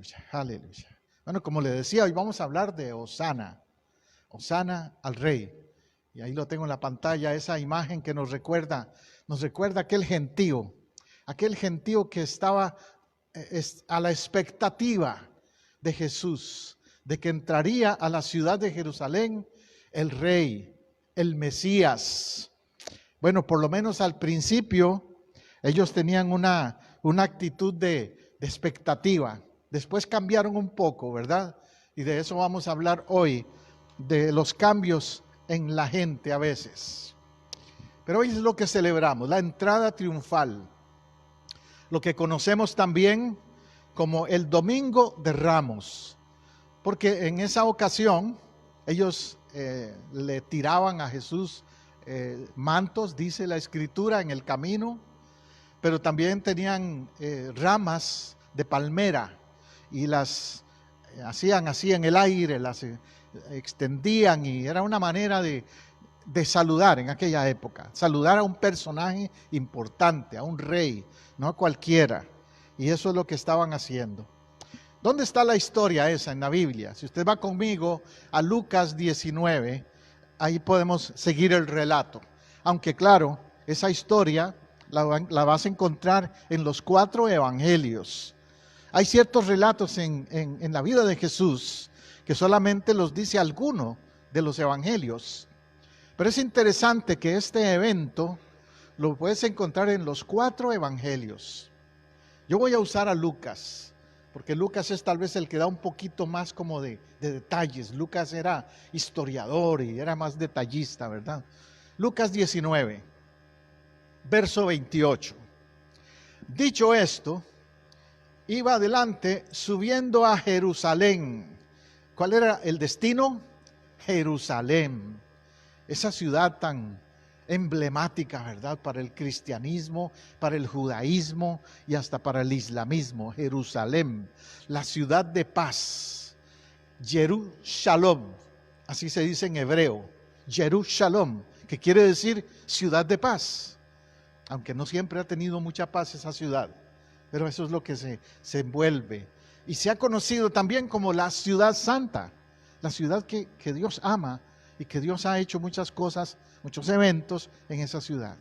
Aleluya, aleluya. Bueno, como le decía, hoy vamos a hablar de Hosana. Hosana al Rey. Y ahí lo tengo en la pantalla, esa imagen que nos recuerda aquel gentío que estaba a la expectativa de Jesús, de que entraría a la ciudad de Jerusalén el Rey, el Mesías. Bueno, por lo menos al principio ellos tenían una actitud de expectativa. Después cambiaron un poco, ¿verdad? Y de eso vamos a hablar hoy, de los cambios en la gente a veces. Pero hoy es lo que celebramos, la entrada triunfal, lo que conocemos también como el Domingo de Ramos, porque en esa ocasión ellos le tiraban a Jesús mantos, dice la Escritura, en el camino, pero también tenían ramas de palmera y las hacían así en el aire, las extendían, y era una manera de saludar en aquella época, saludar a un personaje importante, a un rey, no a cualquiera, y eso es lo que estaban haciendo. ¿Dónde está la historia esa en la Biblia? Si usted va conmigo a Lucas 19, ahí podemos seguir el relato, aunque claro, esa historia la vas a encontrar en los 4 evangelios. Hay ciertos relatos en la vida de Jesús que solamente los dice alguno de los evangelios. Pero es interesante que este evento lo puedes encontrar en los 4 evangelios. Yo voy a usar a Lucas, porque Lucas es tal vez el que da un poquito más como de detalles. Lucas era historiador y era más detallista, ¿verdad? Lucas 19, verso 28. Dicho esto, iba adelante subiendo a Jerusalén. ¿Cuál era el destino? Jerusalén, esa ciudad tan emblemática, ¿verdad? Para el cristianismo, para el judaísmo y hasta para el islamismo. Jerusalén, la ciudad de paz. Jerusalem, así se dice en hebreo. Jerusalem, que quiere decir ciudad de paz. Aunque no siempre ha tenido mucha paz esa ciudad, pero eso es lo que se envuelve. Y se ha conocido también como la ciudad santa, la ciudad que Dios ama y que Dios ha hecho muchas cosas, muchos eventos en esa ciudad.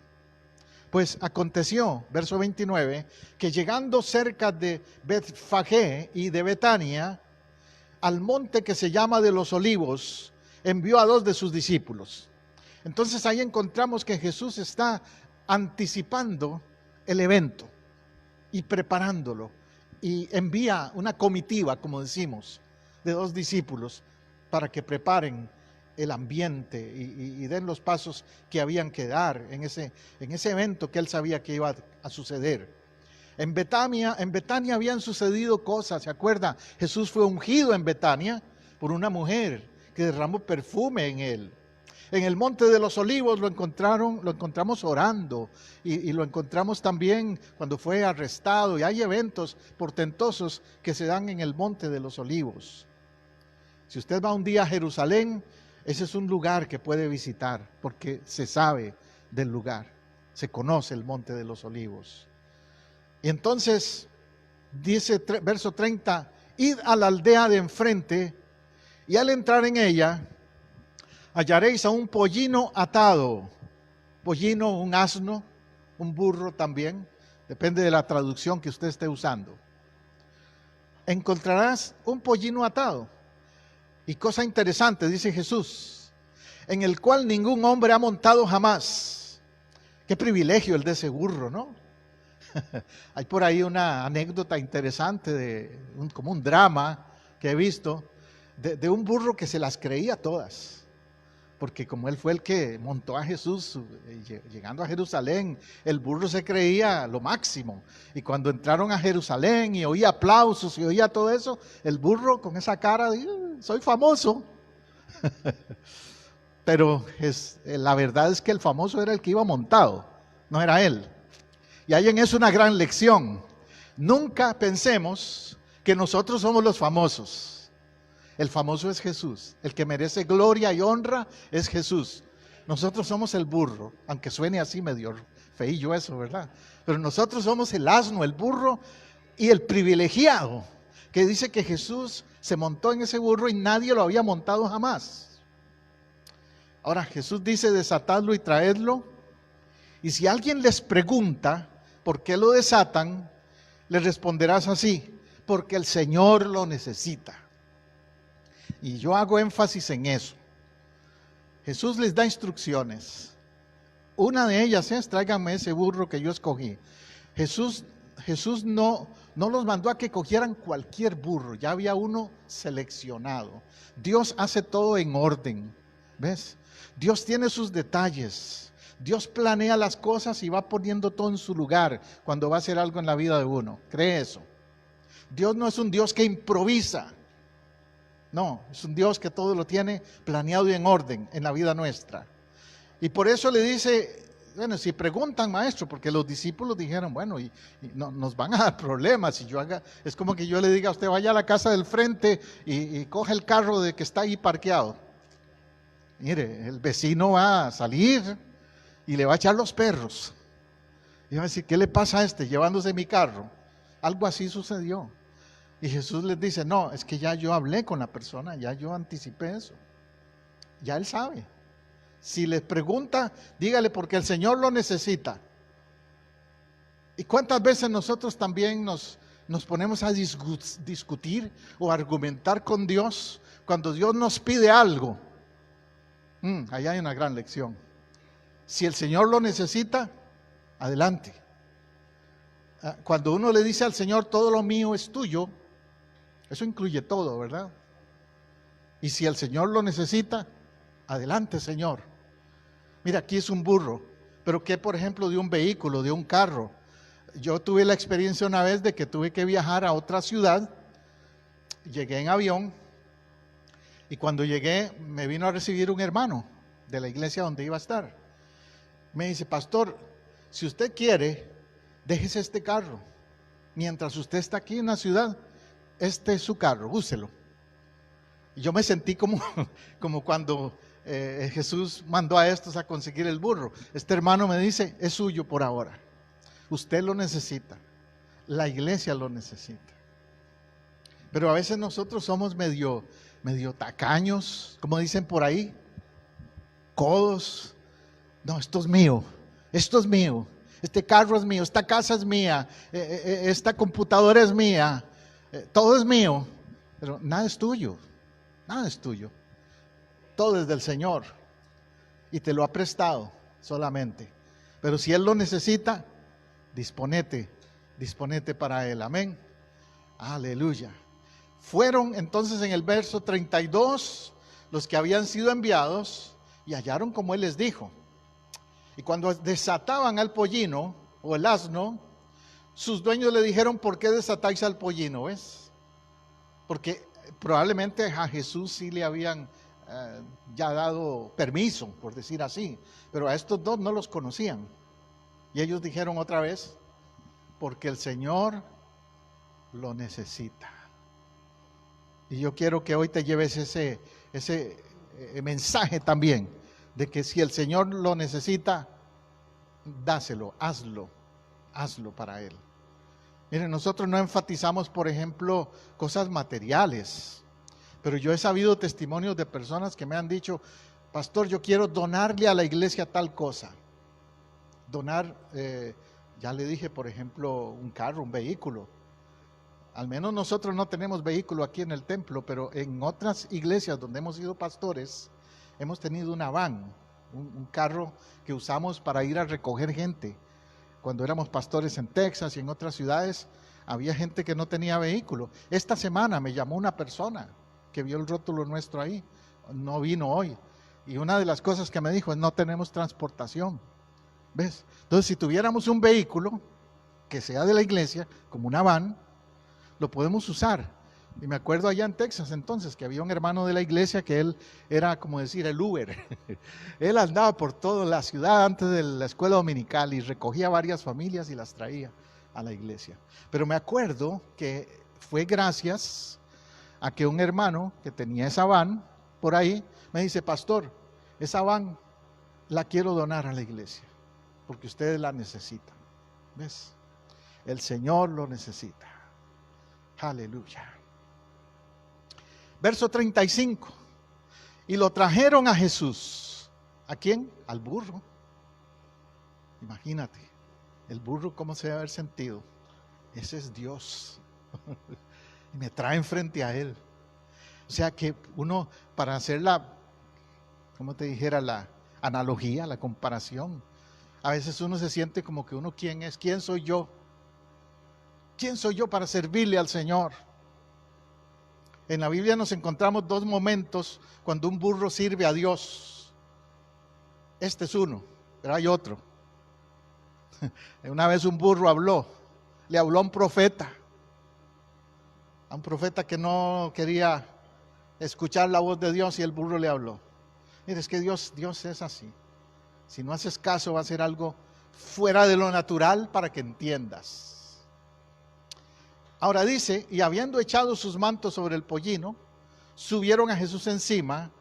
Pues aconteció, verso 29, que llegando cerca de Betfagé y de Betania, al monte que se llama de los Olivos, envió a 2 de sus discípulos. Entonces ahí encontramos que Jesús está anticipando el evento y preparándolo, y envía una comitiva, como decimos, de 2 discípulos para que preparen el ambiente y den los pasos que habían que dar en ese evento que él sabía que iba a suceder. En Betania habían sucedido cosas, ¿se acuerda? Jesús fue ungido en Betania por una mujer que derramó perfume en él. En el Monte de los Olivos lo encontramos orando, y lo encontramos también cuando fue arrestado, y hay eventos portentosos que se dan en el Monte de los Olivos. Si usted va un día a Jerusalén, ese es un lugar que puede visitar, porque se sabe del lugar, se conoce el Monte de los Olivos. Y entonces dice verso 30, id a la aldea de enfrente, y al entrar en ella hallaréis a un pollino atado. Pollino, un asno, un burro también, depende de la traducción que usted esté usando. Encontrarás un pollino atado. Y cosa interesante, dice Jesús, en el cual ningún hombre ha montado jamás. Qué privilegio el de ese burro, ¿no? Hay por ahí una anécdota interesante, como un drama que he visto, de un burro que se las creía todas. Porque como él fue el que montó a Jesús llegando a Jerusalén, el burro se creía lo máximo. Y cuando entraron a Jerusalén y oía aplausos y oía todo eso, el burro con esa cara de soy famoso. Pero la verdad es que el famoso era el que iba montado, no era él. Y hay en eso una gran lección. Nunca pensemos que nosotros somos los famosos. El famoso es Jesús, el que merece gloria y honra es Jesús. Nosotros somos el burro, aunque suene así medio feillo eso, ¿verdad? Pero nosotros somos el asno, el burro y el privilegiado que dice que Jesús se montó en ese burro y nadie lo había montado jamás. Ahora Jesús dice: desatadlo y traedlo. Y si alguien les pregunta por qué lo desatan, les responderás así: porque el Señor lo necesita. Y yo hago énfasis en eso. Jesús les da instrucciones. Una de ellas es: tráiganme ese burro que yo escogí. Jesús no los mandó a que cogieran cualquier burro, ya había uno seleccionado. Dios hace todo en orden, ¿ves? Dios tiene sus detalles. Dios planea las cosas y va poniendo todo en su lugar cuando va a hacer algo en la vida de uno. ¿Cree eso? Dios no es un Dios que improvisa. No, es un Dios que todo lo tiene planeado y en orden en la vida nuestra. Y por eso le dice, bueno, si preguntan, maestro, porque los discípulos dijeron, bueno, y no, nos van a dar problemas. Si yo haga, es como que yo le diga a usted: vaya a la casa del frente y coge el carro de que está ahí parqueado. Mire, el vecino va a salir y le va a echar los perros. Y va a decir: ¿qué le pasa a este llevándose mi carro? Algo así sucedió. Y Jesús les dice: no, es que ya yo hablé con la persona, ya yo anticipé eso. Ya él sabe. Si les pregunta, dígale: porque el Señor lo necesita. ¿Y cuántas veces nosotros también nos ponemos a discutir o argumentar con Dios cuando Dios nos pide algo? Ahí hay una gran lección. Si el Señor lo necesita, adelante. Cuando uno le dice al Señor: todo lo mío es tuyo, eso incluye todo, ¿verdad? Y si el Señor lo necesita, adelante, Señor. Mira, aquí es un burro, pero ¿qué, por ejemplo, de un vehículo, de un carro? Yo tuve la experiencia una vez de que tuve que viajar a otra ciudad. Llegué en avión y cuando llegué me vino a recibir un hermano de la iglesia donde iba a estar. Me dice: pastor, si usted quiere, déjese este carro. Mientras usted está aquí en la ciudad, este es su carro, úselo. Y yo me sentí como cuando Jesús mandó a estos a conseguir el burro. Este hermano me dice: es suyo por ahora. Usted lo necesita. La iglesia lo necesita. Pero a veces nosotros somos medio tacaños, como dicen por ahí, codos. No, esto es mío, este carro es mío, esta casa es mía, esta computadora es mía, todo es mío, pero nada es tuyo, todo es del Señor y te lo ha prestado solamente. Pero si Él lo necesita, disponete para Él, amén, aleluya. Fueron entonces en el verso 32 los que habían sido enviados y hallaron como Él les dijo. Y cuando desataban al pollino o el asno, sus dueños le dijeron: ¿por qué desatáis al pollino? ¿Ves? Porque probablemente a Jesús sí le habían ya dado permiso, por decir así, pero a estos dos no los conocían. Y ellos dijeron otra vez: porque el Señor lo necesita. Y yo quiero que hoy te lleves ese mensaje también, de que si el Señor lo necesita, dáselo, hazlo para Él. Miren, nosotros no enfatizamos, por ejemplo, cosas materiales, pero yo he sabido testimonios de personas que me han dicho: pastor, yo quiero donarle a la iglesia tal cosa. Donar, ya le dije, por ejemplo, un carro, un vehículo. Al menos nosotros no tenemos vehículo aquí en el templo, pero en otras iglesias donde hemos sido pastores, hemos tenido una van, un carro que usamos para ir a recoger gente. Cuando éramos pastores en Texas y en otras ciudades, había gente que no tenía vehículo. Esta semana me llamó una persona que vio el rótulo nuestro ahí, no vino hoy. Y una de las cosas que me dijo es: no tenemos transportación. ¿Ves? Entonces, si tuviéramos un vehículo que sea de la iglesia, como una van, lo podemos usar. Y me acuerdo allá en Texas entonces que había un hermano de la iglesia que él era, como decir, el Uber. Él andaba por toda la ciudad antes de la escuela dominical y recogía varias familias y las traía a la iglesia. Pero me acuerdo que fue gracias a que un hermano que tenía esa van por ahí me dice: pastor, esa van la quiero donar a la iglesia porque ustedes la necesitan. ¿Ves? El Señor lo necesita. Aleluya. Verso 35. Y lo trajeron a Jesús. ¿A quién? Al burro. Imagínate, el burro cómo se debe haber sentido. Ese es Dios. Y me traen frente a Él. O sea que uno, para hacer la, como te dijera, la analogía, la comparación, a veces uno se siente como que uno, ¿quién es? ¿Quién soy yo? ¿Quién soy yo para servirle al Señor? En la Biblia nos encontramos dos momentos cuando un burro sirve a Dios. Este es uno, pero hay otro. Una vez un burro le habló a un profeta que no quería escuchar la voz de Dios, y el burro le habló. Mira, es que Dios es así. Si no haces caso, va a ser algo fuera de lo natural para que entiendas. Ahora dice, y habiendo echado sus mantos sobre el pollino, subieron a Jesús encima,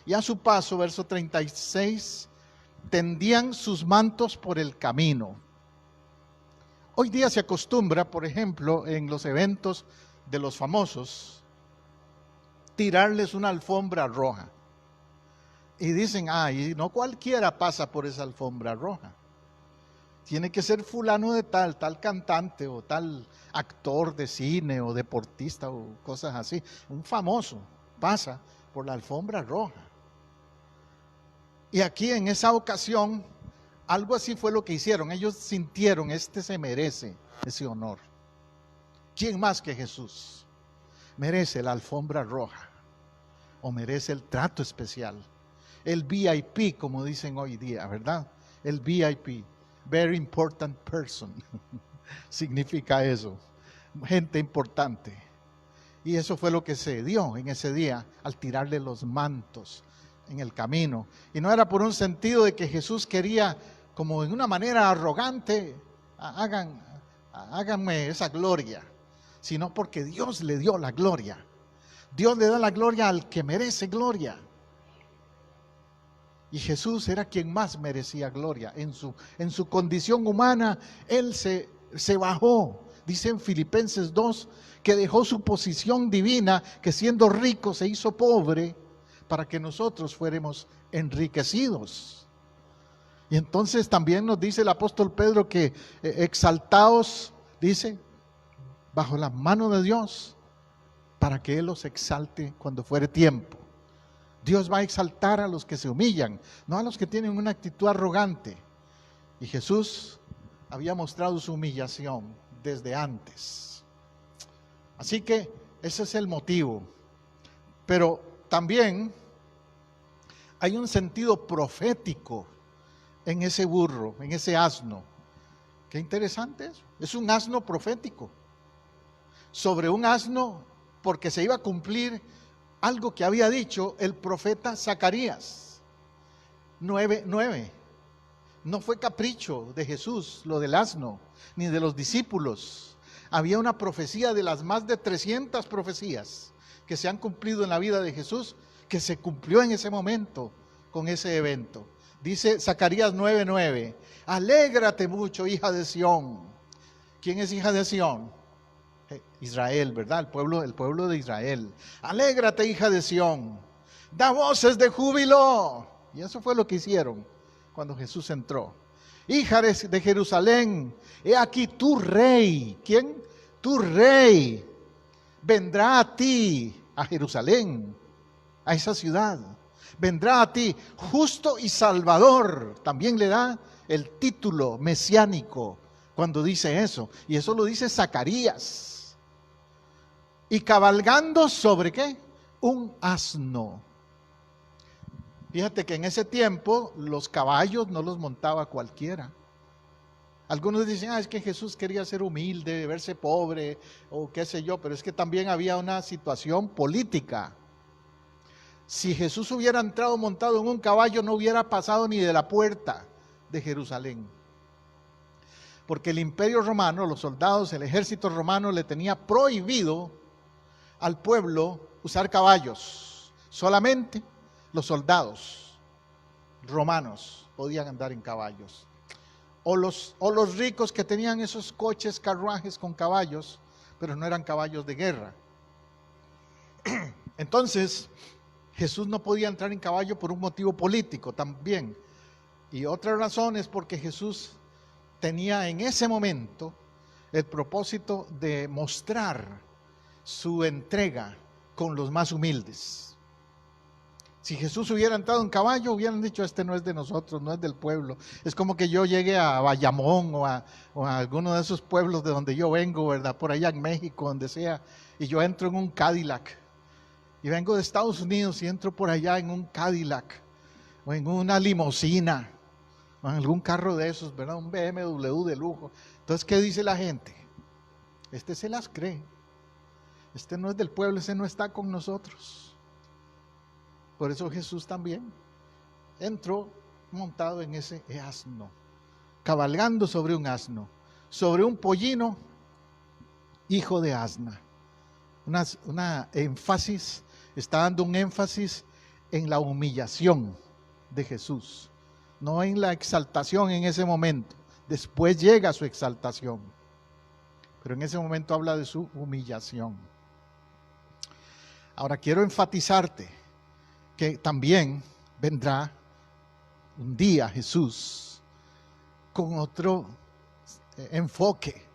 y a su paso, verso 36, tendían sus mantos por el camino. Hoy día se acostumbra, por ejemplo, en los eventos de los famosos, tirarles una alfombra roja. Y dicen, y no cualquiera pasa por esa alfombra roja. Tiene que ser fulano de tal cantante o tal actor de cine o deportista o cosas así. Un famoso pasa por la alfombra roja. Y aquí en esa ocasión, algo así fue lo que hicieron. Ellos sintieron, este se merece ese honor. ¿Quién más que Jesús merece la alfombra roja? O merece el trato especial. El VIP, como dicen hoy día, ¿verdad? El VIP. Very important person. Significa eso. Gente importante. Y eso fue lo que se dio en ese día al tirarle los mantos en el camino. Y no era por un sentido de que Jesús quería, como en una manera arrogante, háganme esa gloria, sino porque Dios le dio la gloria. Dios le da la gloria al que merece gloria. Y Jesús era quien más merecía gloria. En su condición humana, Él se bajó. Dice en Filipenses 2, que dejó su posición divina, que siendo rico se hizo pobre, para que nosotros fuéramos enriquecidos. Y entonces también nos dice el apóstol Pedro que exaltaos, dice, bajo la mano de Dios, para que Él los exalte cuando fuere tiempo. Dios va a exaltar a los que se humillan, no a los que tienen una actitud arrogante. Y Jesús había mostrado su humillación desde antes. Así que ese es el motivo. Pero también hay un sentido profético en ese burro, en ese asno. Qué interesante eso. Es un asno profético. Sobre un asno, porque se iba a cumplir algo que había dicho el profeta Zacarías 9:9. No fue capricho de Jesús lo del asno, ni de los discípulos. Había una profecía de las más de 300 profecías que se han cumplido en la vida de Jesús, que se cumplió en ese momento con ese evento. Dice Zacarías 9:9, alégrate mucho, hija de Sión. ¿Quién es hija de Sión? Israel, ¿verdad? El pueblo de Israel. Alégrate, hija de Sión, da voces de júbilo. Y eso fue lo que hicieron cuando Jesús entró. Hija de Jerusalén, he aquí tu rey. ¿Quién? Tu rey vendrá a ti, a Jerusalén, a esa ciudad. Vendrá a ti justo y salvador. También le da el título mesiánico cuando dice eso. Y eso lo dice Zacarías. Y cabalgando sobre ¿qué? Un asno. Fíjate que en ese tiempo los caballos no los montaba cualquiera. Algunos dicen, es que Jesús quería ser humilde, verse pobre, o qué sé yo, pero es que también había una situación política. Si Jesús hubiera entrado montado en un caballo, no hubiera pasado ni de la puerta de Jerusalén. Porque el imperio romano, los soldados, el ejército romano le tenía prohibido al pueblo usar caballos. Solamente los soldados romanos podían andar en caballos. O los ricos que tenían esos coches, carruajes con caballos, pero no eran caballos de guerra. Entonces, Jesús no podía entrar en caballo por un motivo político también. Y otra razón es porque Jesús tenía en ese momento el propósito de mostrar su entrega con los más humildes. Si Jesús hubiera entrado en caballo, hubieran dicho, este no es de nosotros, no es del pueblo. Es como que yo llegue a Bayamón o a alguno de esos pueblos de donde yo vengo, ¿verdad? Por allá en México, donde sea, y yo entro en un Cadillac. Y vengo de Estados Unidos y entro por allá en un Cadillac, o en una limusina, o en algún carro de esos, ¿verdad? Un BMW de lujo. Entonces, ¿qué dice la gente? Este se las cree. Este no es del pueblo, ese no está con nosotros. Por eso Jesús también entró montado en ese asno, cabalgando sobre un asno, sobre un pollino, hijo de asna. Está dando un énfasis en la humillación de Jesús, no en la exaltación en ese momento. Después llega su exaltación, pero en ese momento habla de su humillación. Ahora quiero enfatizarte que también vendrá un día Jesús con otro enfoque,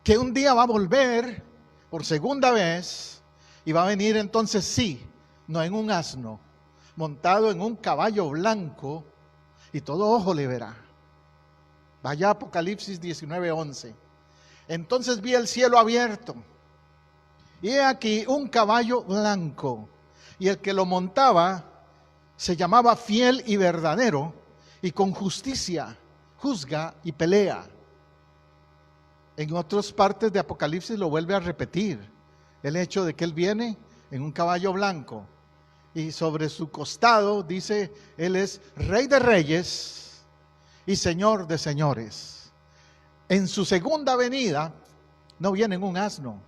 que un día va a volver por segunda vez y va a venir entonces sí, no en un asno, montado en un caballo blanco y todo ojo le verá. Vaya a Apocalipsis 19:11. Entonces vi el cielo abierto y he aquí un caballo blanco, y el que lo montaba se llamaba Fiel y Verdadero, y con justicia juzga y pelea. En otras partes de Apocalipsis lo vuelve a repetir, el hecho de que él viene en un caballo blanco, y sobre su costado dice, él es Rey de Reyes y Señor de Señores. En su segunda venida no viene en un asno.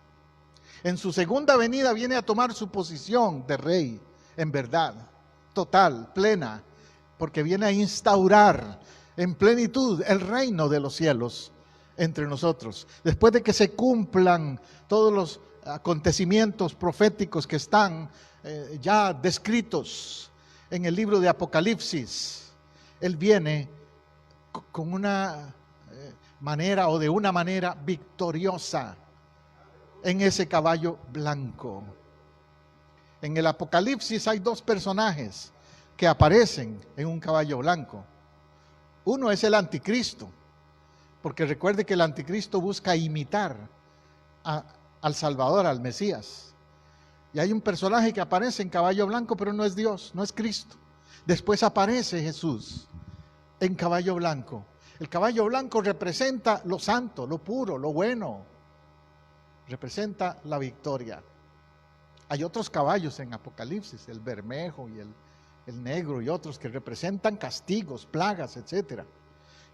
En su segunda venida viene a tomar su posición de rey, en verdad, total, plena, porque viene a instaurar en plenitud el reino de los cielos entre nosotros. Después de que se cumplan todos los acontecimientos proféticos que están ya descritos en el libro de Apocalipsis, Él viene con una manera o de una manera victoriosa en ese caballo blanco. En el Apocalipsis hay dos personajes que aparecen en un caballo blanco. Uno es el anticristo, porque recuerde que el anticristo busca imitar al Salvador, al Mesías. Y hay un personaje que aparece en caballo blanco, pero no es Dios, no es Cristo. Después aparece Jesús en caballo blanco. El caballo blanco representa lo santo, lo puro, lo bueno. Representa la victoria. Hay otros caballos en Apocalipsis, el bermejo y el negro y otros que representan castigos, plagas, etc.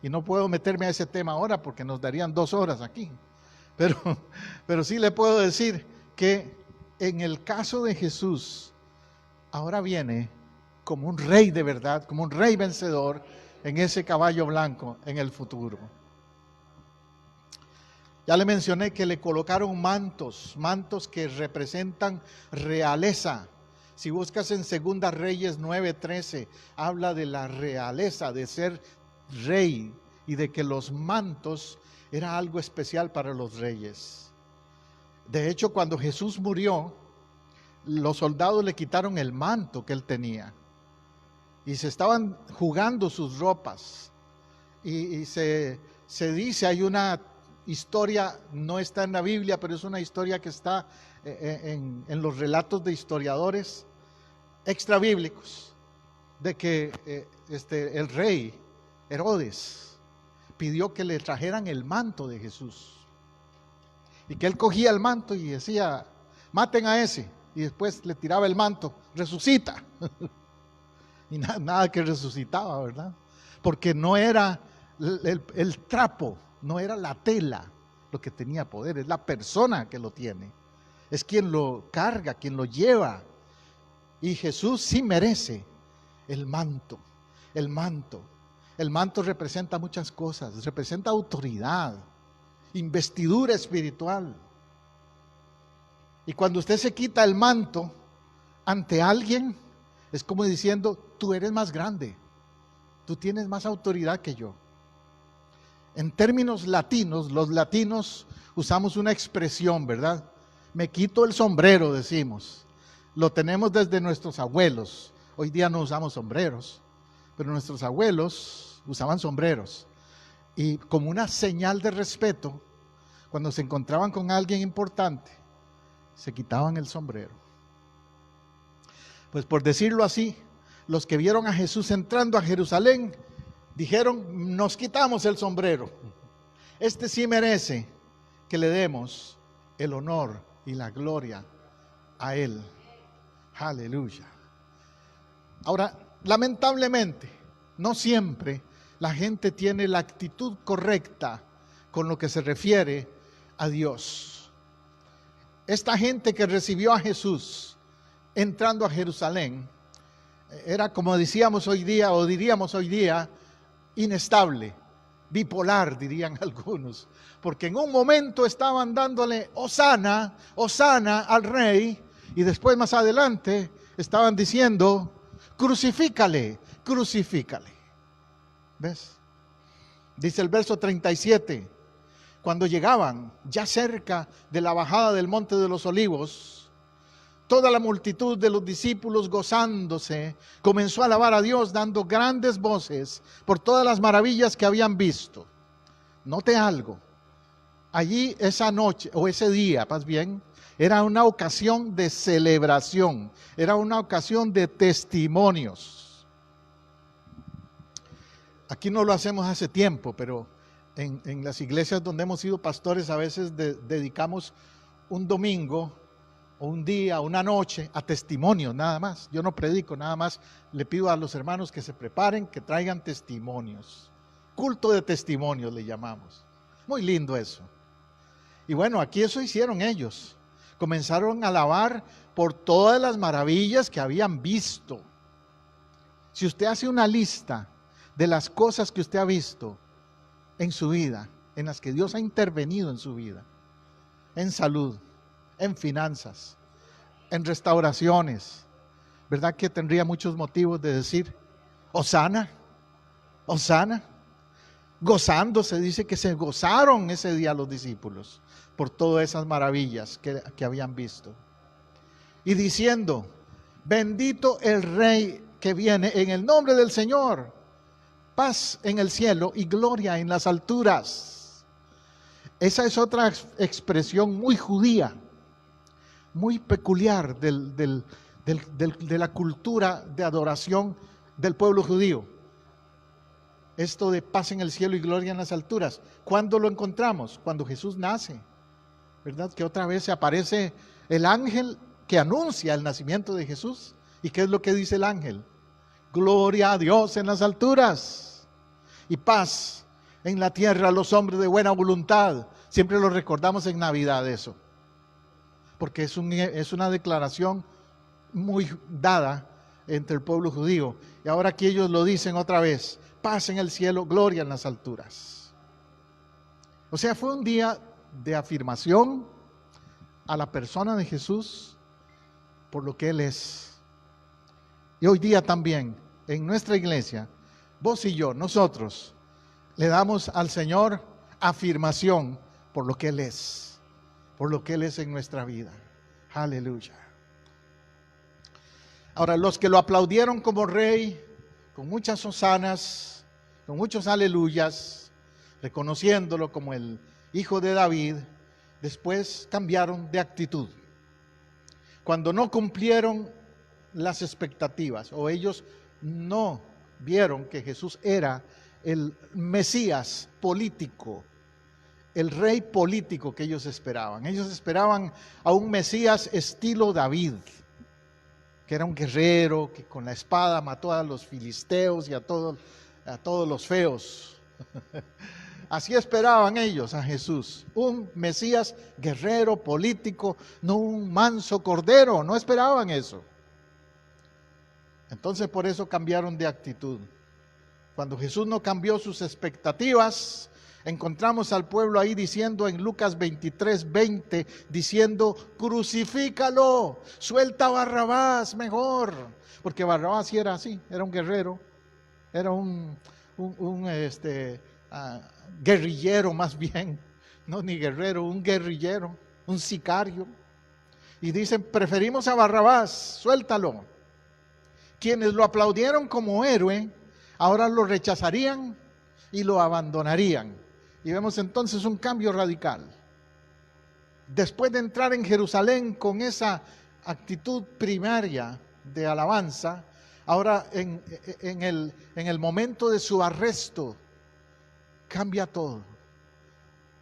Y no puedo meterme a ese tema ahora porque nos darían 2 horas aquí. Pero sí le puedo decir que en el caso de Jesús, ahora viene como un rey de verdad, como un rey vencedor en ese caballo blanco en el futuro. Ya le mencioné que le colocaron mantos que representan realeza. Si buscas en 2 Reyes 9:13, habla de la realeza, de ser rey y de que los mantos era algo especial para los reyes. De hecho, cuando Jesús murió, los soldados le quitaron el manto que él tenía y se estaban jugando sus ropas. Y se dice, hay una historia, no está en la Biblia, pero es una historia que está en los relatos de historiadores extrabíblicos, de que el rey Herodes pidió que le trajeran el manto de Jesús, y que él cogía el manto y decía, maten a ese, y después le tiraba el manto, resucita. Y nada que resucitaba, ¿verdad? Porque no era el trapo, no era la tela lo que tenía poder, es la persona que lo tiene, es quien lo carga, quien lo lleva. Y Jesús sí merece el manto. El manto representa muchas cosas, representa autoridad, investidura espiritual. Y cuando usted se quita el manto, ante alguien, es como diciendo, tú eres más grande, tú tienes más autoridad que yo. En términos latinos, los latinos usamos una expresión, ¿verdad? Me quito el sombrero, decimos. Lo tenemos desde nuestros abuelos. Hoy día no usamos sombreros, pero nuestros abuelos usaban sombreros. Y como una señal de respeto, cuando se encontraban con alguien importante, se quitaban el sombrero. Pues por decirlo así, los que vieron a Jesús entrando a Jerusalén, dijeron, nos quitamos el sombrero. Este sí merece que le demos el honor y la gloria a Él. Aleluya. Ahora, lamentablemente, no siempre la gente tiene la actitud correcta con lo que se refiere a Dios. Esta gente que recibió a Jesús entrando a Jerusalén era, como decíamos hoy día, o diríamos hoy día, inestable, bipolar, dirían algunos, porque en un momento estaban dándole Hosana, Hosana al rey, y después más adelante estaban diciendo, crucifícale, crucifícale. ¿Ves? Dice el verso 37, cuando llegaban ya cerca de la bajada del Monte de los Olivos, toda la multitud de los discípulos gozándose comenzó a alabar a Dios dando grandes voces por todas las maravillas que habían visto. Note algo, allí esa noche o ese día más bien era una ocasión de celebración, era una ocasión de testimonios. Aquí no lo hacemos hace tiempo, pero en las iglesias donde hemos sido pastores a veces dedicamos un domingo o un día, una noche a testimonios nada más. Yo no predico, nada más le pido a los hermanos que se preparen, que traigan testimonios. Culto de testimonios le llamamos. Muy lindo eso. Y bueno, aquí eso hicieron ellos. Comenzaron a alabar por todas las maravillas que habían visto. Si usted hace una lista de las cosas que usted ha visto en su vida, en las que Dios ha intervenido en su vida, en salud, en finanzas, en restauraciones, ¿verdad que tendría muchos motivos de decir, Hosana, Hosana? Gozándose, dice que se gozaron ese día los discípulos por todas esas maravillas que habían visto. Y diciendo, bendito el Rey que viene en el nombre del Señor, paz en el cielo y gloria en las alturas. Esa es otra expresión muy judía, muy peculiar de la cultura de adoración del pueblo judío. Esto de paz en el cielo y gloria en las alturas. ¿Cuándo lo encontramos? Cuando Jesús nace, ¿verdad? Que otra vez se aparece el ángel que anuncia el nacimiento de Jesús. ¿Y qué es lo que dice el ángel? Gloria a Dios en las alturas y paz en la tierra a los hombres de buena voluntad. Siempre lo recordamos en Navidad eso, porque es una declaración muy dada entre el pueblo judío. Y ahora aquí ellos lo dicen otra vez, paz en el cielo, gloria en las alturas. O sea, fue un día de afirmación a la persona de Jesús por lo que Él es. Y hoy día también, en nuestra iglesia, vos y yo, nosotros, le damos al Señor afirmación por lo que Él es, por lo que Él es en nuestra vida. Aleluya. Ahora, los que lo aplaudieron como rey, con muchas hosanas, con muchos aleluyas, reconociéndolo como el hijo de David, después cambiaron de actitud. Cuando no cumplieron las expectativas, o ellos no vieron que Jesús era el Mesías político, el rey político que ellos esperaban. Ellos esperaban a un Mesías estilo David, que era un guerrero, que con la espada mató a los filisteos y a todos los feos. Así esperaban ellos a Jesús, un Mesías guerrero, político, no un manso cordero, no esperaban eso. Entonces por eso cambiaron de actitud. Cuando Jesús no cambió sus expectativas, Encontramos al pueblo ahí diciendo en Lucas 23:20, diciendo, crucifícalo, suelta a Barrabás mejor. Porque Barrabás sí era así, era un guerrero, era un guerrillero más bien, no ni guerrero, un guerrillero, un sicario. Y dicen, preferimos a Barrabás, suéltalo. Quienes lo aplaudieron como héroe, ahora lo rechazarían y lo abandonarían. Y vemos entonces un cambio radical. Después de entrar en Jerusalén con esa actitud primaria de alabanza, ahora en el momento de su arresto, cambia todo.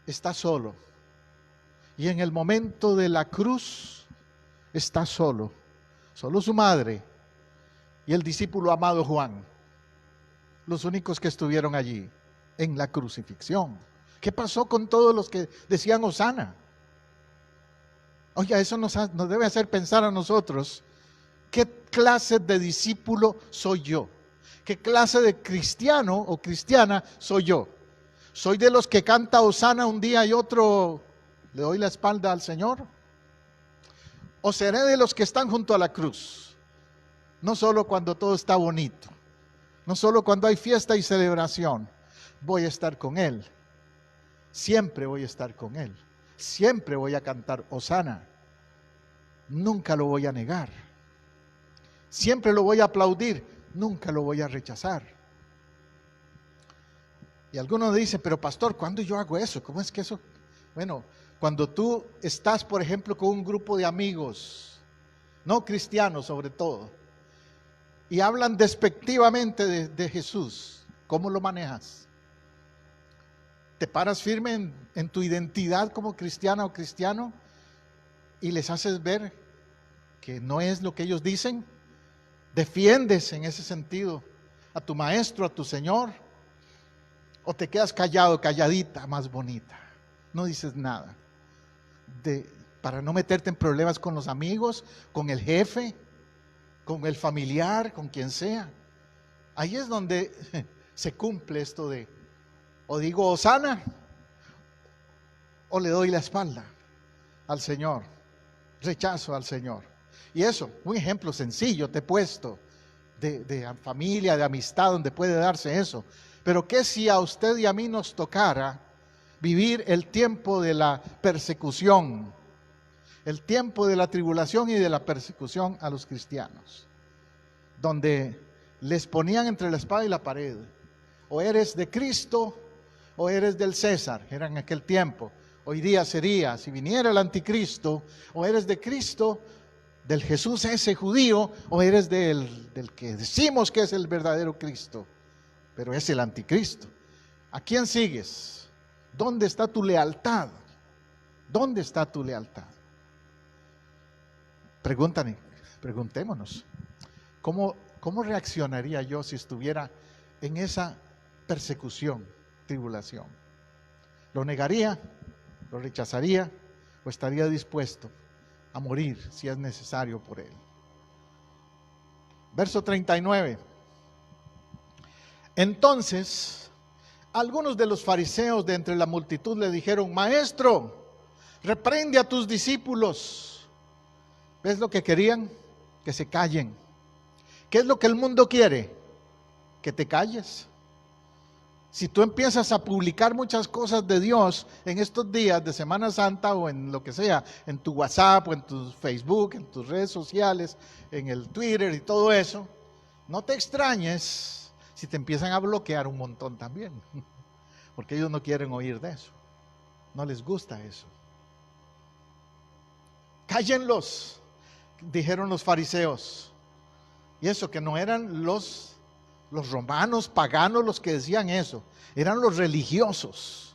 Está solo. Y en el momento de la cruz, está solo. Solo su madre y el discípulo amado Juan. Los únicos que estuvieron allí en la crucifixión. ¿Qué pasó con todos los que decían Hosana? Oye, eso nos debe hacer pensar a nosotros, ¿qué clase de discípulo soy yo? ¿Qué clase de cristiano o cristiana soy yo? ¿Soy de los que canta Hosana un día y otro le doy la espalda al Señor? ¿O seré de los que están junto a la cruz? No solo cuando todo está bonito, no solo cuando hay fiesta y celebración, voy a estar con Él. Siempre voy a estar con Él. Siempre voy a cantar Hosana. Nunca lo voy a negar. Siempre lo voy a aplaudir. Nunca lo voy a rechazar. Y algunos dicen, pero pastor, ¿cuándo yo hago eso? ¿Cómo es que eso? Bueno, cuando tú estás, por ejemplo, con un grupo de amigos, no cristianos sobre todo, y hablan despectivamente de Jesús, ¿cómo lo manejas? ¿Te paras firme en tu identidad como cristiana o cristiano y les haces ver que no es lo que ellos dicen? ¿Defiendes en ese sentido a tu maestro, a tu Señor? ¿O te quedas callado, calladita, más bonita? No dices nada. Para no meterte en problemas con los amigos, con el jefe, con el familiar, con quien sea. Ahí es donde se cumple esto de, o digo Hosana, o le doy la espalda al Señor, rechazo al Señor. Y eso, un ejemplo sencillo te he puesto, de familia, de amistad, donde puede darse eso. Pero ¿qué si a usted y a mí nos tocara vivir el tiempo de la persecución, el tiempo de la tribulación y de la persecución a los cristianos, donde les ponían entre la espada y la pared? O eres de Cristo o eres del César, era en aquel tiempo. Hoy día sería, si viniera el anticristo, o eres de Cristo, del Jesús ese judío, o eres del que decimos que es el verdadero Cristo, pero es el anticristo. ¿A quién sigues? ¿Dónde está tu lealtad? ¿Dónde está tu lealtad? Preguntémonos, ¿cómo reaccionaría yo si estuviera en esa persecución, tribulación? ¿Lo negaría? ¿Lo rechazaría? ¿O estaría dispuesto a morir si es necesario por él? Verso 39. Entonces, algunos de los fariseos de entre la multitud le dijeron: Maestro, reprende a tus discípulos. ¿Ves lo que querían? Que se callen. ¿Qué es lo que el mundo quiere? Que te calles. Si tú empiezas a publicar muchas cosas de Dios en estos días de Semana Santa o en lo que sea, en tu WhatsApp o en tu Facebook, en tus redes sociales, en el Twitter y todo eso, no te extrañes si te empiezan a bloquear un montón también, porque ellos no quieren oír de eso, no les gusta eso. Cállenlos, dijeron los fariseos. Y eso que no eran los romanos paganos los que decían eso, eran los religiosos.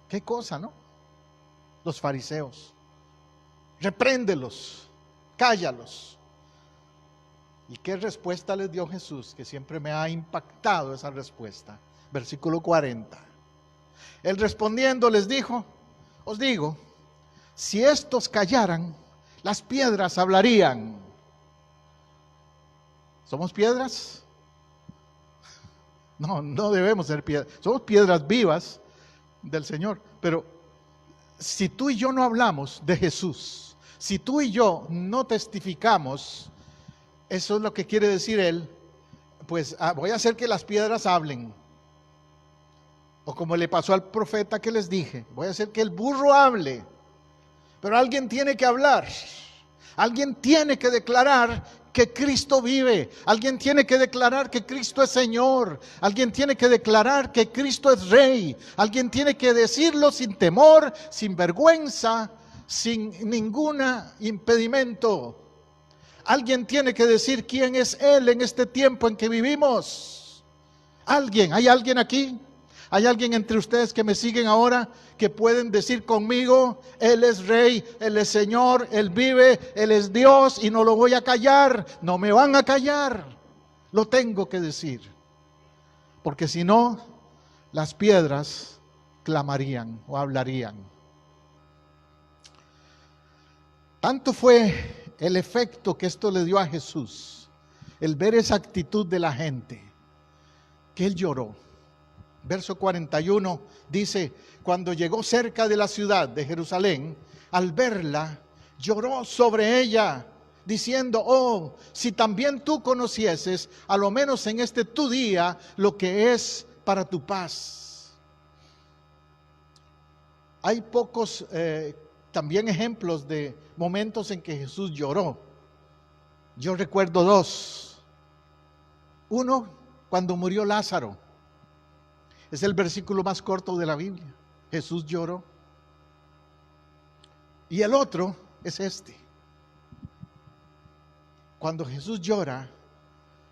Qué cosa, ¿no? Los fariseos. Repréndelos, cállalos. ¿Y qué respuesta les dio Jesús? Que siempre me ha impactado esa respuesta. Versículo 40. Él respondiendo les dijo: os digo, si estos callaran, las piedras hablarían. ¿Somos piedras? No, no debemos ser piedras. Somos piedras vivas, del Señor. Pero si tú y yo no hablamos de Jesús, si tú y yo no testificamos, eso es lo que quiere decir él, pues voy a hacer que las piedras hablen. O como le pasó al profeta que les dije, voy a hacer que el burro hable. Pero alguien tiene que hablar. Alguien tiene que declarar que Cristo vive. Alguien tiene que declarar que Cristo es Señor. Alguien tiene que declarar que Cristo es Rey. Alguien tiene que decirlo sin temor, sin vergüenza, sin ningún impedimento. Alguien tiene que decir quién es Él en este tiempo en que vivimos. Alguien, ¿hay alguien aquí? ¿Hay alguien entre ustedes que me siguen ahora que pueden decir conmigo, Él es Rey, Él es Señor, Él vive, Él es Dios y no lo voy a callar? No me van a callar, lo tengo que decir, porque si no, las piedras clamarían o hablarían. Tanto fue el efecto que esto le dio a Jesús, el ver esa actitud de la gente, que Él lloró. Verso 41 dice, cuando llegó cerca de la ciudad de Jerusalén, al verla, lloró sobre ella, diciendo, oh, si también tú conocieses, a lo menos en este tu día, lo que es para tu paz. Hay pocos también ejemplos de momentos en que Jesús lloró. Yo recuerdo dos. Uno, cuando murió Lázaro. Es el versículo más corto de la Biblia. Jesús lloró. Y el otro es este. Cuando Jesús llora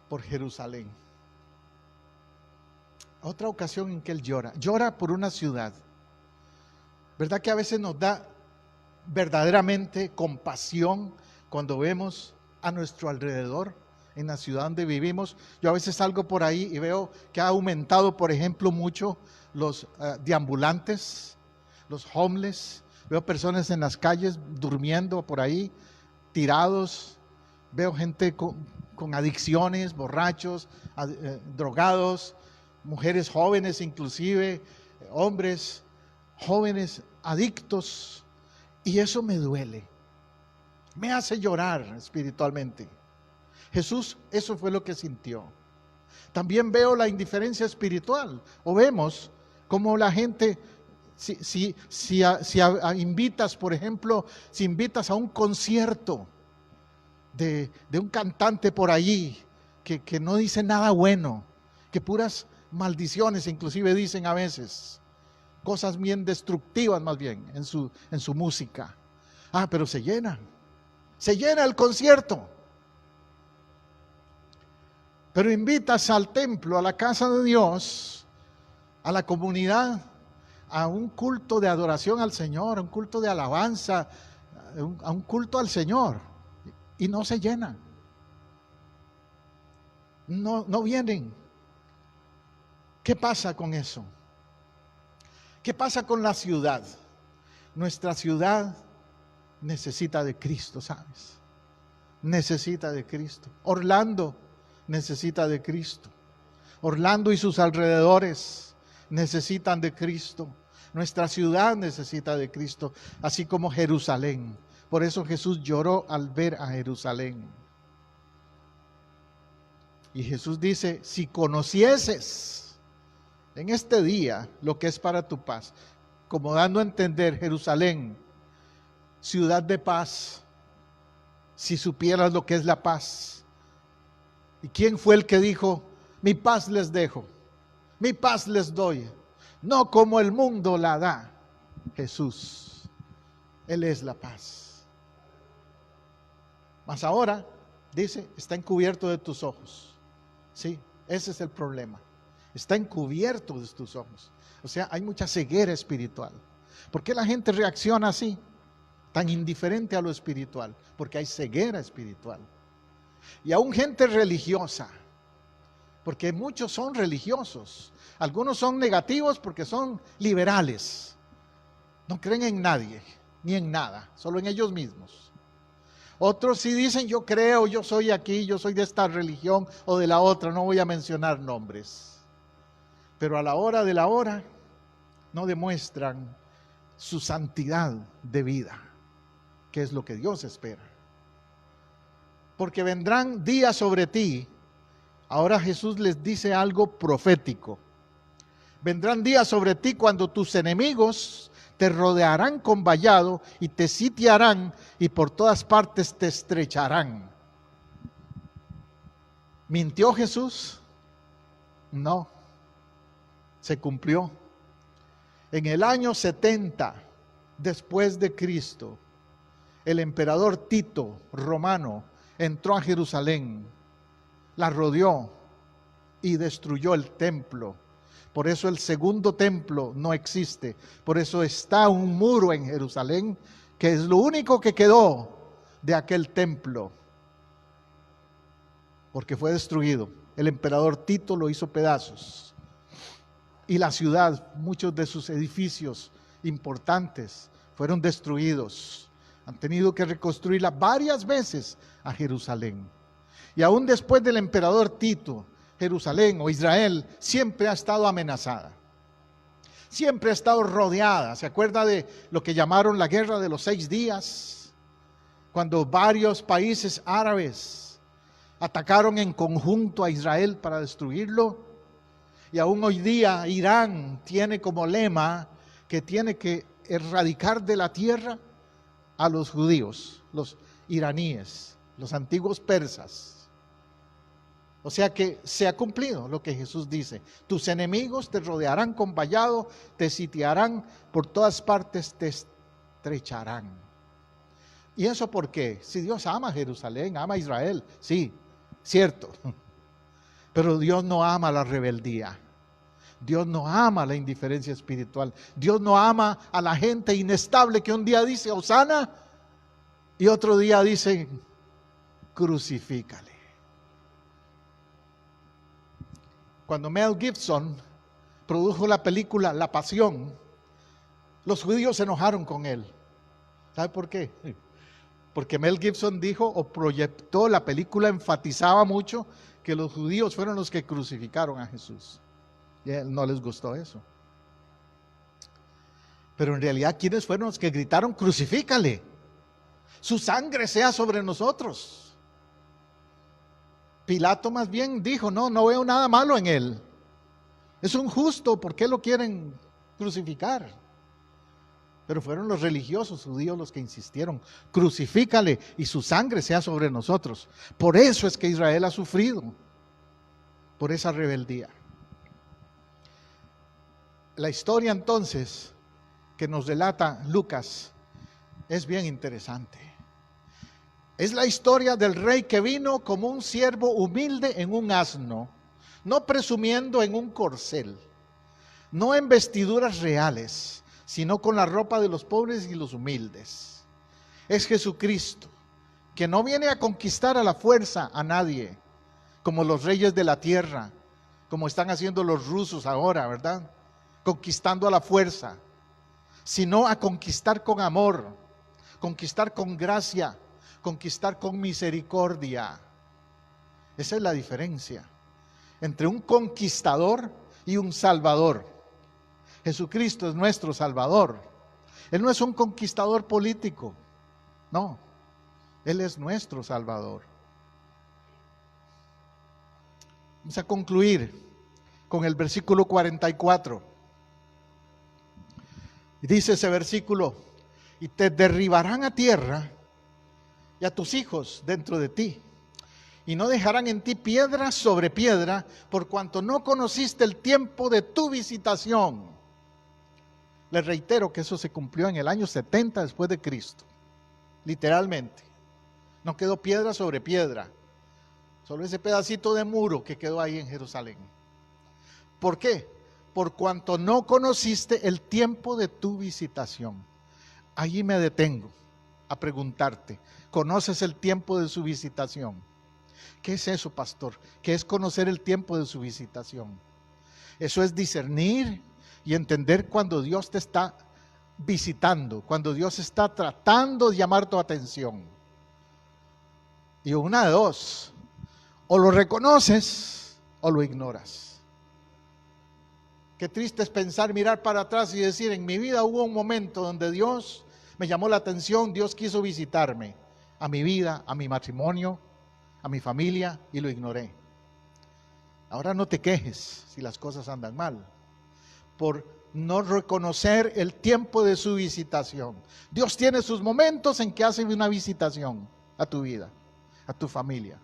por Jerusalén. Otra ocasión en que Él llora. Llora por una ciudad. ¿Verdad que a veces nos da verdaderamente compasión cuando vemos a nuestro alrededor? En la ciudad donde vivimos, yo a veces salgo por ahí y veo que ha aumentado, por ejemplo, mucho los deambulantes, los homeless. Veo personas en las calles durmiendo por ahí, tirados. Veo gente con adicciones, borrachos, drogados, mujeres jóvenes inclusive, hombres jóvenes adictos. Y eso me duele, me hace llorar espiritualmente. Jesús, eso fue lo que sintió. También veo la indiferencia espiritual, o vemos como la gente, si invitas, por ejemplo, si invitas a un concierto de un cantante por allí, que no dice nada bueno, que puras maldiciones inclusive dicen a veces, cosas bien destructivas más bien en su música. Pero se llena el concierto. Pero invitas al templo, a la casa de Dios, a la comunidad, a un culto de adoración al Señor, a un culto de alabanza, a un culto al Señor, y no se llenan. No vienen. ¿Qué pasa con eso? ¿Qué pasa con la ciudad? Nuestra ciudad necesita de Cristo, ¿sabes? Necesita de Cristo. Orlando necesita de Cristo. Orlando y sus alrededores necesitan de Cristo. Nuestra ciudad necesita de Cristo, así como Jerusalén. Por eso Jesús lloró al ver a Jerusalén. Y Jesús dice, si conocieses en este día lo que es para tu paz, como dando a entender, Jerusalén, ciudad de paz, si supieras lo que es la paz. ¿Y quién fue el que dijo, mi paz les dejo, mi paz les doy, no como el mundo la da? Jesús, Él es la paz. Mas ahora, dice, está encubierto de tus ojos. Sí, ese es el problema. Está encubierto de tus ojos. O sea, hay mucha ceguera espiritual. ¿Por qué la gente reacciona así? Tan indiferente a lo espiritual. Porque hay ceguera espiritual. Y aún gente religiosa, porque muchos son religiosos, algunos son negativos porque son liberales, no creen en nadie, ni en nada, solo en ellos mismos. Otros sí dicen, yo creo, yo soy aquí, yo soy de esta religión o de la otra, no voy a mencionar nombres. Pero a la hora de la hora, no demuestran su santidad de vida, que es lo que Dios espera. Porque vendrán días sobre ti. Ahora Jesús les dice algo profético. Vendrán días sobre ti cuando tus enemigos te rodearán con vallado y te sitiarán y por todas partes te estrecharán. ¿Mintió Jesús? No, se cumplió. En el año 70 después de Cristo, el emperador Tito romano entró a Jerusalén, la rodeó y destruyó el templo. Por eso el segundo templo no existe. Por eso está un muro en Jerusalén, que es lo único que quedó de aquel templo, porque fue destruido. El emperador Tito lo hizo pedazos. Y la ciudad, muchos de sus edificios importantes fueron destruidos. Han tenido que reconstruirla varias veces a Jerusalén. Y aún después del emperador Tito, Jerusalén o Israel siempre ha estado amenazada. Siempre ha estado rodeada. ¿Se acuerda de lo que llamaron la guerra de los 6 días? Cuando varios países árabes atacaron en conjunto a Israel para destruirlo. Y aún hoy día Irán tiene como lema que tiene que erradicar de la tierra a los judíos, los iraníes, los antiguos persas. O sea que se ha cumplido lo que Jesús dice. Tus enemigos te rodearán con vallado, te sitiarán, por todas partes te estrecharán. ¿Y eso por qué? Si Dios ama a Jerusalén, ama a Israel, sí, cierto. Pero Dios no ama la rebeldía. Dios no ama la indiferencia espiritual. Dios no ama a la gente inestable que un día dice Hosana y otro día dice crucifícale. Cuando Mel Gibson produjo la película La Pasión, los judíos se enojaron con él. ¿Sabe por qué? Porque Mel Gibson dijo o proyectó, la película enfatizaba mucho que los judíos fueron los que crucificaron a Jesús. Y a él no les gustó eso. Pero en realidad, ¿quiénes fueron los que gritaron crucifícale? Su sangre sea sobre nosotros. Pilato más bien dijo, no veo nada malo en él. Es un justo, ¿por qué lo quieren crucificar? Pero fueron los religiosos judíos los que insistieron, crucifícale y su sangre sea sobre nosotros. Por eso es que Israel ha sufrido, por esa rebeldía. La historia entonces que nos relata Lucas es bien interesante. Es la historia del rey que vino como un siervo humilde en un asno, no presumiendo en un corcel, no en vestiduras reales, sino con la ropa de los pobres y los humildes. Es Jesucristo, que no viene a conquistar a la fuerza a nadie, como los reyes de la tierra, como están haciendo los rusos ahora, ¿verdad? Conquistando a la fuerza, sino a conquistar con amor, conquistar con gracia, conquistar con misericordia. Esa es la diferencia entre un conquistador y un salvador. Jesucristo es nuestro salvador. Él no es un conquistador político, no, Él es nuestro salvador. Vamos a concluir con el versículo 44. Y dice ese versículo, y te derribarán a tierra y a tus hijos dentro de ti, y no dejarán en ti piedra sobre piedra, por cuanto no conociste el tiempo de tu visitación. Les reitero que eso se cumplió en el año 70 después de Cristo, literalmente. No quedó piedra sobre piedra, solo ese pedacito de muro que quedó ahí en Jerusalén. ¿Por qué? Por cuanto no conociste el tiempo de tu visitación. Allí me detengo a preguntarte, ¿conoces el tiempo de su visitación? ¿Qué es eso, pastor? ¿Qué es conocer el tiempo de su visitación? Eso es discernir y entender cuando Dios te está visitando, cuando Dios está tratando de llamar tu atención. Y una de dos, o lo reconoces o lo ignoras. Qué triste es pensar, mirar para atrás y decir, en mi vida hubo un momento donde Dios me llamó la atención, Dios quiso visitarme, a mi vida, a mi matrimonio, a mi familia, y lo ignoré. Ahora no te quejes si las cosas andan mal, por no reconocer el tiempo de su visitación. Dios tiene sus momentos en que hace una visitación a tu vida, a tu familia,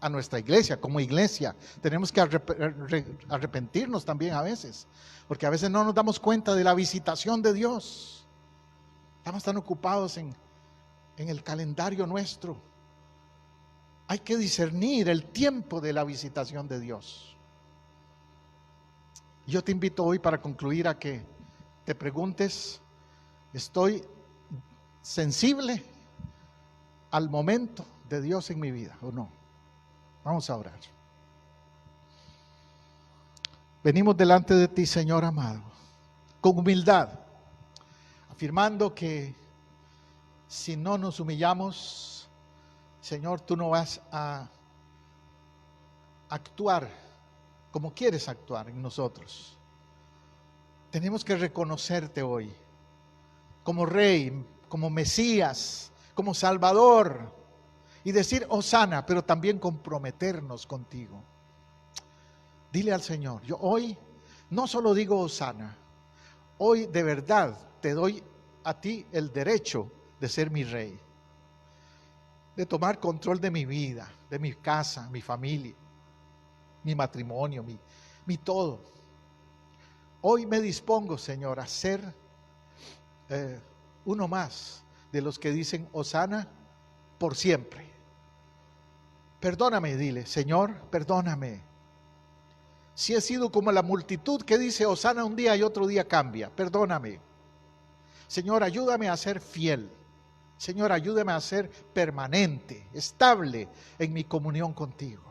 a nuestra iglesia. Como iglesia tenemos que arrepentirnos también a veces, porque a veces no nos damos cuenta de la visitación de Dios. Estamos tan ocupados en el calendario nuestro. Hay que discernir el tiempo de la visitación de Dios. Yo te invito hoy, para concluir, a que te preguntes, ¿estoy sensible al momento de Dios en mi vida o no? Vamos a orar. Venimos delante de ti, Señor amado, con humildad, afirmando que si no nos humillamos, Señor, tú no vas a actuar como quieres actuar en nosotros. Tenemos que reconocerte hoy como Rey, como Mesías, como Salvador, y decir Hosana, pero también comprometernos contigo. Dile al Señor, yo hoy no solo digo Hosana, hoy de verdad te doy a ti el derecho de ser mi Rey, de tomar control de mi vida, de mi casa, mi familia, mi matrimonio, mi todo. Hoy me dispongo, Señor, a ser uno más de los que dicen Hosana por siempre. Perdóname, dile, Señor, perdóname. Si he sido como la multitud que dice Hosana un día y otro día cambia, perdóname. Señor, ayúdame a ser fiel. Señor, ayúdame a ser permanente, estable en mi comunión contigo.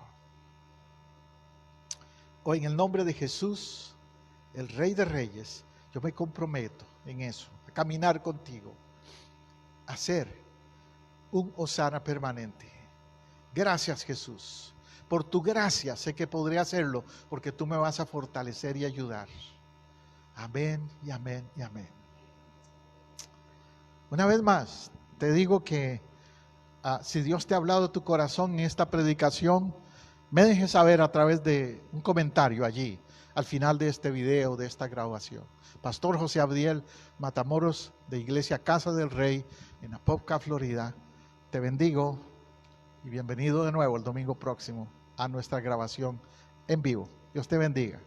Hoy en el nombre de Jesús, el Rey de Reyes, yo me comprometo en eso, a caminar contigo, a ser un Hosana permanente. Gracias, Jesús. Por tu gracia sé que podré hacerlo, porque tú me vas a fortalecer y ayudar. Amén y amén y amén. Una vez más, te digo que si Dios te ha hablado a tu corazón en esta predicación, me dejes saber a través de un comentario allí, al final de este video, de esta grabación. Pastor José Abdiel Matamoros, de Iglesia Casa del Rey, en Apopka, Florida. Te bendigo y bienvenido de nuevo el domingo próximo a nuestra grabación en vivo. Dios te bendiga.